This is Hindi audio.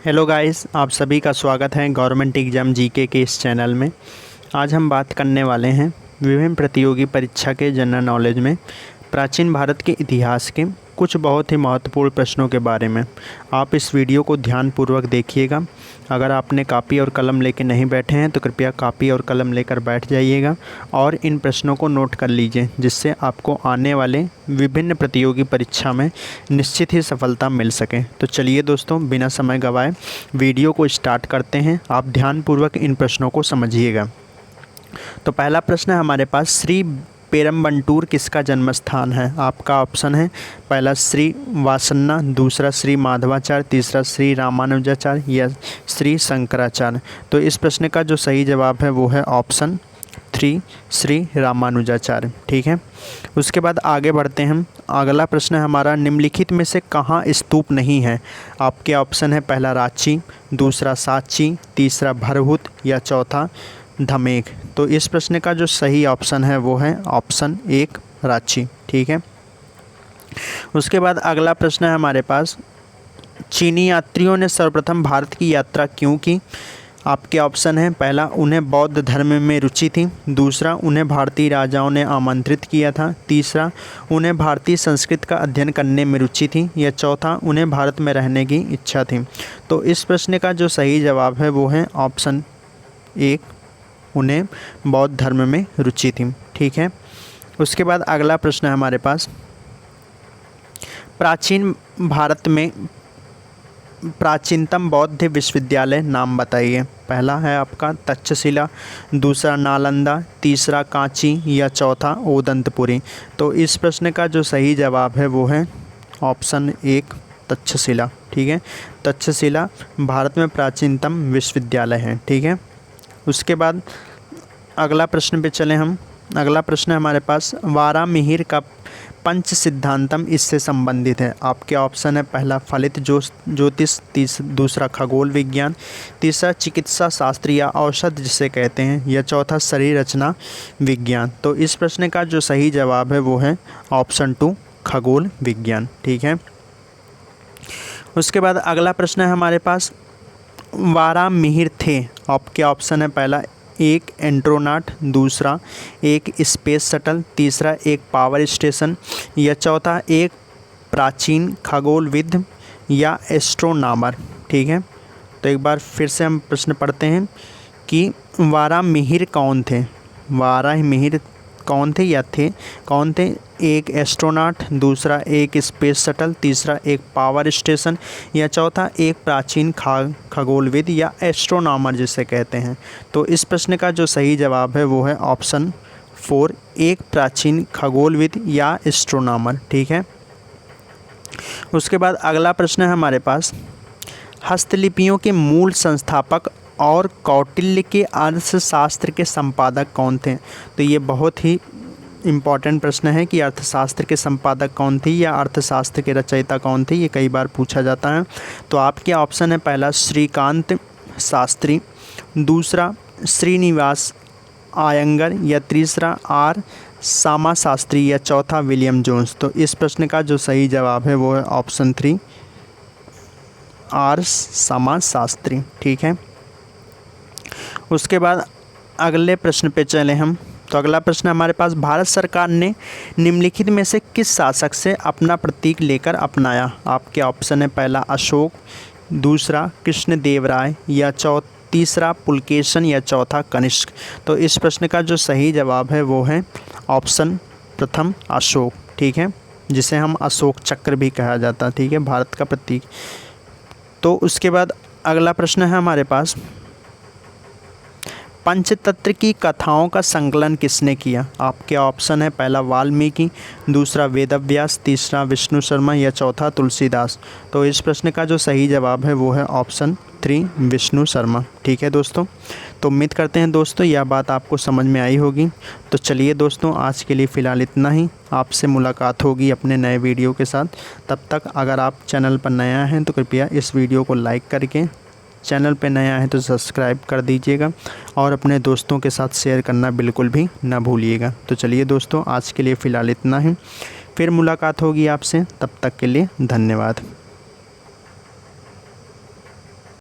हेलो गाइस, आप सभी का स्वागत है गवर्नमेंट एग्ज़ाम जीके के इस चैनल में। आज हम बात करने वाले हैं विभिन्न प्रतियोगी परीक्षा के जनरल नॉलेज में प्राचीन भारत के इतिहास के कुछ बहुत ही महत्वपूर्ण प्रश्नों के बारे में। आप इस वीडियो को ध्यानपूर्वक देखिएगा। अगर आपने कापी और कलम लेकर नहीं बैठे हैं तो कृपया कापी और कलम लेकर बैठ जाइएगा और इन प्रश्नों को नोट कर लीजिए, जिससे आपको आने वाले विभिन्न प्रतियोगी परीक्षा में निश्चित ही सफलता मिल सके। तो चलिए दोस्तों, बिना समय गंवाए वीडियो को स्टार्ट करते हैं। आप ध्यानपूर्वक इन प्रश्नों को समझिएगा। तो पहला प्रश्न है हमारे पास, श्री पेरम्बंटूर किसका जन्म स्थान है? आपका ऑप्शन है पहला श्री वासन्ना, दूसरा श्री माधवाचार्य, तीसरा श्री रामानुजाचार्य या श्री शंकराचार्य। तो इस प्रश्न का जो सही जवाब है वो है ऑप्शन 3 श्री रामानुजाचार्य। ठीक है, उसके बाद आगे बढ़ते हैं। अगला प्रश्न है हमारा, निम्नलिखित में से कहाँ स्तूप नहीं है? आपके ऑप्शन है पहला रांची, दूसरा सांची, तीसरा भरहुत या चौथा धमेक। तो इस प्रश्न का जो सही ऑप्शन है वो है ऑप्शन 1 रांची। ठीक है, उसके बाद अगला प्रश्न है हमारे पास, चीनी यात्रियों ने सर्वप्रथम भारत की यात्रा क्यों की? आपके ऑप्शन है पहला उन्हें बौद्ध धर्म में रुचि थी, दूसरा उन्हें भारतीय राजाओं ने आमंत्रित किया था, तीसरा उन्हें भारतीय संस्कृति का अध्ययन करने में रुचि थी या चौथा उन्हें भारत में रहने की इच्छा थी। तो इस प्रश्न का जो सही जवाब है वो है ऑप्शन 1 उन्हें बौद्ध धर्म में रुचि थी। ठीक है, उसके बाद अगला प्रश्न है हमारे पास, प्राचीन भारत में प्राचीनतम बौद्ध विश्वविद्यालय नाम बताइए। पहला है आपका तक्षशिला, दूसरा नालंदा, तीसरा कांची या चौथा ओदंतपुरी। तो इस प्रश्न का जो सही जवाब है वो है ऑप्शन 1 तक्षशिला। ठीक है, तक्षशिला भारत में प्राचीनतम विश्वविद्यालय है। ठीक है, उसके बाद अगला प्रश्न पे चलें हम। अगला प्रश्न है हमारे पास, वारामिहिर का पंच सिद्धांतम इससे संबंधित है। आपके ऑप्शन है पहला फलित ज्योतिष, दूसरा खगोल विज्ञान, तीसरा चिकित्सा शास्त्र या औषध जिसे कहते हैं, या चौथा शरीर रचना विज्ञान। तो इस प्रश्न का जो सही जवाब है वो है ऑप्शन 2 खगोल विज्ञान। ठीक है, उसके बाद अगला प्रश्न है हमारे पास, वारामिहिर थे। आपके ऑप्शन है पहला 1 एस्ट्रोनॉट, दूसरा 1 स्पेस शटल, तीसरा 1 पावर स्टेशन या चौथा 1 प्राचीन खगोलविद या एस्ट्रोनॉमर। ठीक है, तो एक बार फिर से हम प्रश्न पढ़ते हैं कि वारामिहिर कौन थे? वारामिहिर कौन थे या थे कौन थे? 1 एस्ट्रोनॉट, दूसरा 1 स्पेस शटल, तीसरा 1 पावर स्टेशन या चौथा 1 प्राचीन खगोलविद या एस्ट्रोनॉमर जिसे कहते हैं। तो इस प्रश्न का जो सही जवाब है वो है ऑप्शन 4 1 प्राचीन खगोलविद या एस्ट्रोनॉमर। ठीक है, उसके बाद अगला प्रश्न है हमारे पास, हस्तलिपियों के मूल संस्थापक और कौटिल्य के अर्थशास्त्र के संपादक कौन थे? तो ये बहुत ही इम्पॉर्टेंट प्रश्न है कि अर्थशास्त्र के संपादक कौन थे या अर्थशास्त्र के रचयिता कौन थे, ये कई बार पूछा जाता है। तो आपके ऑप्शन है पहला श्रीकांत शास्त्री, दूसरा श्रीनिवास आयंगर या तीसरा आर सामा शास्त्री या चौथा विलियम जोन्स। तो इस प्रश्न का जो सही जवाब है वो है ऑप्शन 3 आर सामा शास्त्री। ठीक है, उसके बाद अगले प्रश्न पे चले हम। तो अगला प्रश्न हमारे पास, भारत सरकार ने निम्नलिखित में से किस शासक से अपना प्रतीक लेकर अपनाया? आपके ऑप्शन है पहला अशोक, दूसरा कृष्णदेवराय या तीसरा पुलकेशन या चौथा कनिष्क। तो इस प्रश्न का जो सही जवाब है वो है ऑप्शन प्रथम अशोक। ठीक है, जिसे हम अशोक चक्र भी कहा जाता है। ठीक है, भारत का प्रतीक। तो उसके बाद अगला प्रश्न है हमारे पास, पंचतंत्र की कथाओं का संकलन किसने किया? आपके ऑप्शन है पहला वाल्मीकि, दूसरा वेदव्यास, तीसरा विष्णु शर्मा या चौथा तुलसीदास। तो इस प्रश्न का जो सही जवाब है वो है ऑप्शन 3 विष्णु शर्मा। ठीक है दोस्तों, तो उम्मीद करते हैं दोस्तों यह बात आपको समझ में आई होगी। तो चलिए दोस्तों, आज के लिए फ़िलहाल इतना ही। आपसे मुलाकात होगी अपने नए वीडियो के साथ। तब तक अगर आप चैनल पर नया हैं तो कृपया इस वीडियो को लाइक करके, चैनल पे नया है तो सब्सक्राइब कर दीजिएगा और अपने दोस्तों के साथ शेयर करना बिल्कुल भी ना भूलिएगा। तो चलिए दोस्तों, आज के लिए फ़िलहाल इतना ही। फिर मुलाकात होगी आपसे, तब तक के लिए धन्यवाद।